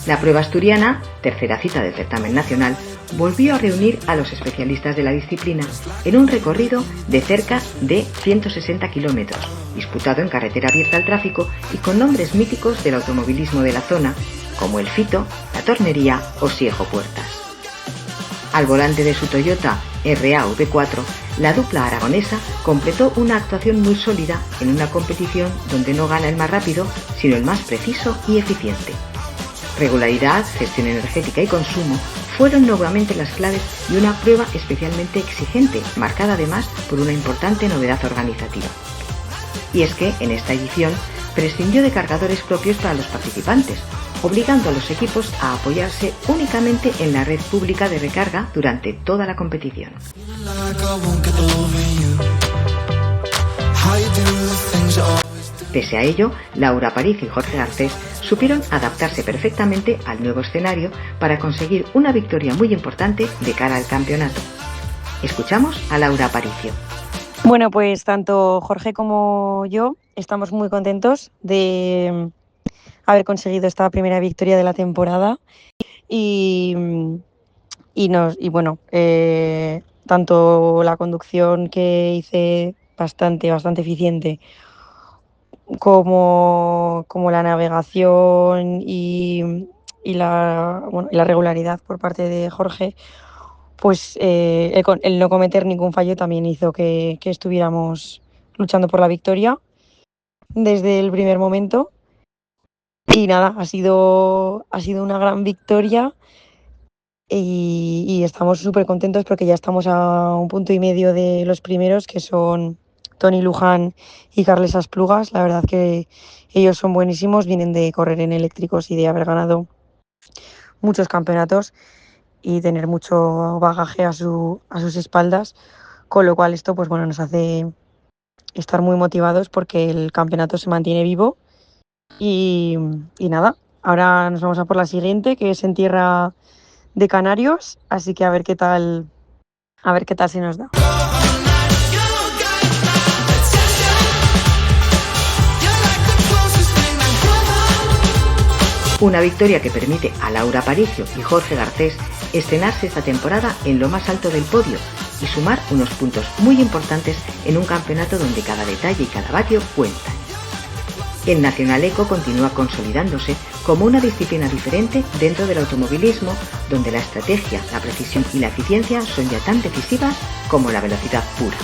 La prueba asturiana, tercera cita del certamen nacional, volvió a reunir a los especialistas de la disciplina en un recorrido de cerca de 160 kilómetros, disputado en carretera abierta al tráfico y con nombres míticos del automovilismo de la zona, como el Fito, la Tornería o Siejo Puertas. Al volante de su Toyota RAV4, la dupla aragonesa completó una actuación muy sólida en una competición donde no gana el más rápido, sino el más preciso y eficiente. Regularidad, gestión energética y consumo fueron nuevamente las claves de una prueba especialmente exigente, marcada además por una importante novedad organizativa. Y es que, en esta edición, prescindió de cargadores propios para los participantes, obligando a los equipos a apoyarse únicamente en la red pública de recarga durante toda la competición. Pese a ello, Laura Aparicio y Jorge Garcés supieron adaptarse perfectamente al nuevo escenario para conseguir una victoria muy importante de cara al campeonato. Escuchamos a Laura Aparicio. Bueno, pues tanto Jorge como yo estamos muy contentos de haber conseguido esta primera victoria de la temporada y tanto la conducción que hice bastante eficiente como la navegación y la regularidad por parte de Jorge, pues el no cometer ningún fallo también hizo que estuviéramos luchando por la victoria desde el primer momento. Y nada, ha sido una gran victoria y estamos súper contentos porque ya estamos a 1,5 puntos de los primeros, que son Toni Luján y Carles Asplugas. La verdad que ellos son buenísimos, vienen de correr en eléctricos y de haber ganado muchos campeonatos y tener mucho bagaje a sus espaldas, con lo cual esto pues bueno, nos hace estar muy motivados porque el campeonato se mantiene vivo y nada, ahora nos vamos a por la siguiente, que es en tierra de Canarios, así que a ver qué tal se nos da. Una victoria que permite a Laura Aparicio y Jorge Garcés estrenarse esta temporada en lo más alto del podio y sumar unos puntos muy importantes en un campeonato donde cada detalle y cada vatio cuentan. El Nacional Eco continúa consolidándose como una disciplina diferente dentro del automovilismo, donde la estrategia, la precisión y la eficiencia son ya tan decisivas como la velocidad pura.